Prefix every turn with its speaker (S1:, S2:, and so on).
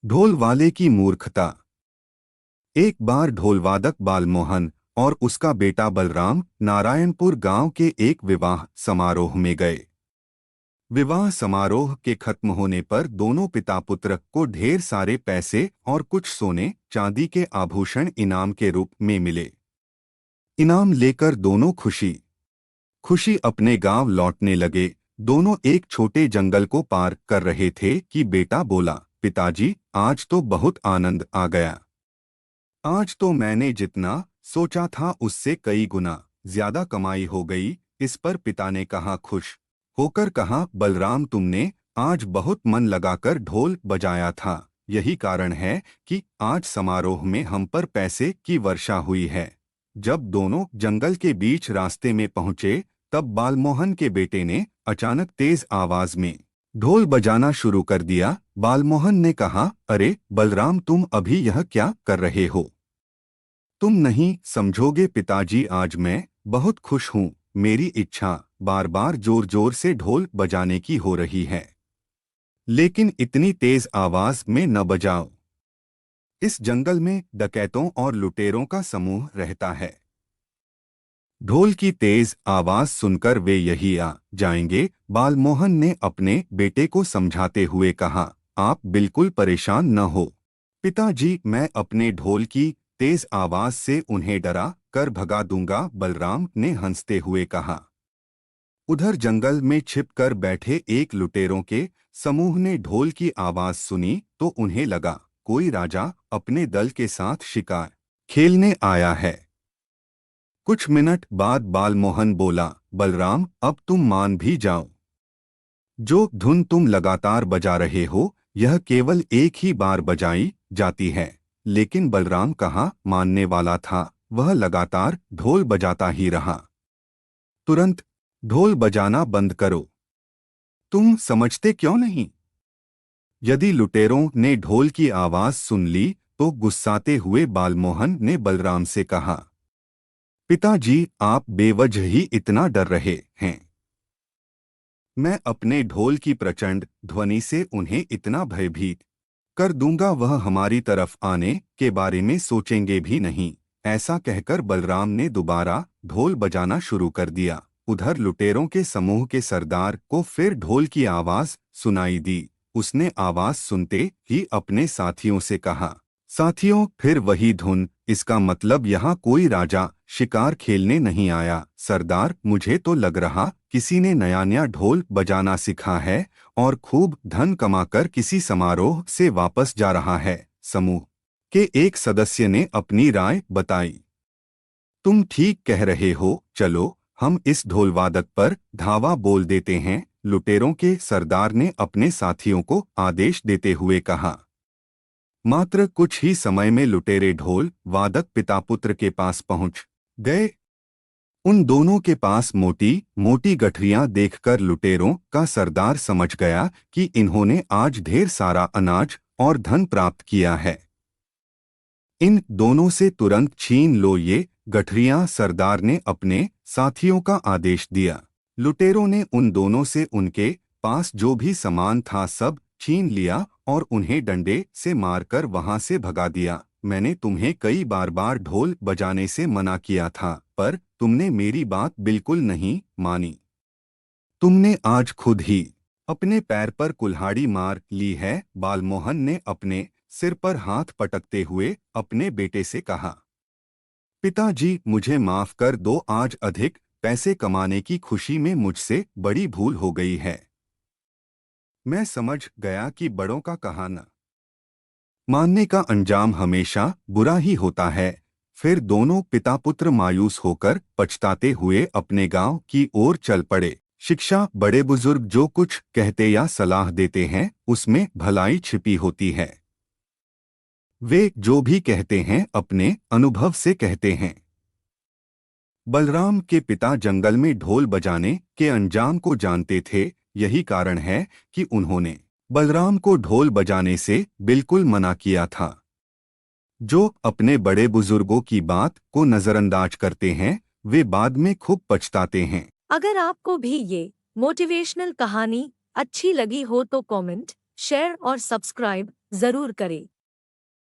S1: ढोल वाले की मूर्खता। एक बार ढोलवादक बालमोहन और उसका बेटा बलराम नारायणपुर गांव के एक विवाह समारोह में गए। विवाह समारोह के खत्म होने पर दोनों पिता पुत्र को ढेर सारे पैसे और कुछ सोने चांदी के आभूषण इनाम के रूप में मिले। इनाम लेकर दोनों खुशी खुशी अपने गांव लौटने लगे। दोनों एक छोटे जंगल को पार कर रहे थे कि बेटा बोला, पिताजी, आज तो बहुत आनंद आ गया। आज तो मैंने जितना सोचा था उससे कई गुना ज्यादा कमाई हो गई। इस पर पिता ने कहा, खुश होकर कहा, बलराम, तुमने आज बहुत मन लगाकर ढोल बजाया था। यही कारण है कि आज समारोह में हम पर पैसे की वर्षा हुई है। जब दोनों जंगल के बीच रास्ते में पहुंचे तब बालमोहन के बेटे ने अचानक तेज आवाज में ढोल बजाना शुरू कर दिया। बालमोहन ने कहा, अरे बलराम, तुम अभी यह क्या कर रहे हो? तुम नहीं समझोगे पिताजी, आज मैं बहुत खुश हूँ। मेरी इच्छा बार बार जोर जोर से ढोल बजाने की हो रही है, लेकिन इतनी तेज आवाज में न बजाओ। इस जंगल में डकैतों और लुटेरों का समूह रहता है। ढोल की तेज आवाज सुनकर वे यही आ जाएंगे। बालमोहन ने अपने बेटे को समझाते हुए कहा, आप बिल्कुल परेशान न हो पिताजी, मैं अपने ढोल की तेज आवाज से उन्हें डरा कर भगा दूंगा। बलराम ने हंसते हुए कहा। उधर जंगल में छिपकर बैठे एक लुटेरों के समूह ने ढोल की आवाज सुनी तो उन्हें लगा कोई राजा अपने दल के साथ शिकार खेलने आया है। कुछ मिनट बाद बालमोहन बोला, बलराम, अब तुम मान भी जाओ। जो धुन तुम लगातार बजा रहे हो यह केवल एक ही बार बजाई जाती है। लेकिन बलराम कहाँ मानने वाला था, वह लगातार ढोल बजाता ही रहा। तुरंत ढोल बजाना बंद करो। तुम समझते क्यों नहीं? यदि लुटेरों ने ढोल की आवाज सुन ली तो गुस्साते हुए बालमोहन ने बलराम से कहा, पिताजी, आप बेवजह ही इतना डर रहे हैं। मैं अपने ढोल की प्रचंड ध्वनि से उन्हें इतना भयभीत कर दूंगा वह हमारी तरफ आने के बारे में सोचेंगे भी नहीं। ऐसा कहकर बलराम ने दोबारा ढोल बजाना शुरू कर दिया। उधर लुटेरों के समूह के सरदार को फिर ढोल की आवाज सुनाई दी। उसने आवाज सुनते ही अपने साथियों से कहा, साथियों, फिर वही धुन। इसका मतलब यहाँ कोई राजा शिकार खेलने नहीं आया। सरदार, मुझे तो लग रहा किसी ने नया नया ढोल बजाना सीखा है और खूब धन कमाकर किसी समारोह से वापस जा रहा है। समूह के एक सदस्य ने अपनी राय बताई, तुम ठीक कह रहे हो, चलो हम इस ढोलवादक पर धावा बोल देते हैं। लुटेरों के सरदार ने अपने साथियों को आदेश देते हुए कहा। मात्र कुछ ही समय में लुटेरे ढोल वादक पिता पुत्र के पास पहुंच गए। उन दोनों के पास मोटी मोटी गठरियां देखकर लुटेरों का सरदार समझ गया कि इन्होंने आज ढेर सारा अनाज और धन प्राप्त किया है। इन दोनों से तुरंत छीन लो ये गठरियां, सरदार ने अपने साथियों का आदेश दिया। लुटेरों ने उन दोनों से उनके पास जो भी सामान था सब छीन लिया और उन्हें डंडे से मारकर वहां से भगा दिया। मैंने तुम्हें कई बार ढोल बजाने से मना किया था, पर तुमने मेरी बात बिल्कुल नहीं मानी। तुमने आज खुद ही अपने पैर पर कुल्हाड़ी मार ली है। बालमोहन ने अपने सिर पर हाथ पटकते हुए अपने बेटे से कहा, पिताजी, मुझे माफ कर दो। आज अधिक पैसे कमाने की खुशी में मुझसे बड़ी भूल हो गई है। मैं समझ गया कि बड़ों का कहा न मानने का अंजाम हमेशा बुरा ही होता है। फिर दोनों पिता पुत्र मायूस होकर पछताते हुए अपने गांव की ओर चल पड़े। शिक्षा, बड़े बुजुर्ग जो कुछ कहते या सलाह देते हैं उसमें भलाई छिपी होती है। वे जो भी कहते हैं अपने अनुभव से कहते हैं। बलराम के पिता जंगल में ढोल बजाने के अंजाम को जानते थे। यही कारण है कि उन्होंने बलराम को ढोल बजाने से बिल्कुल मना किया था। जो अपने बड़े बुजुर्गों की बात को नजरअंदाज करते हैं वे बाद में खूब पछताते हैं।
S2: अगर आपको भी ये मोटिवेशनल कहानी अच्छी लगी हो तो कमेंट, शेयर और सब्सक्राइब जरूर करें।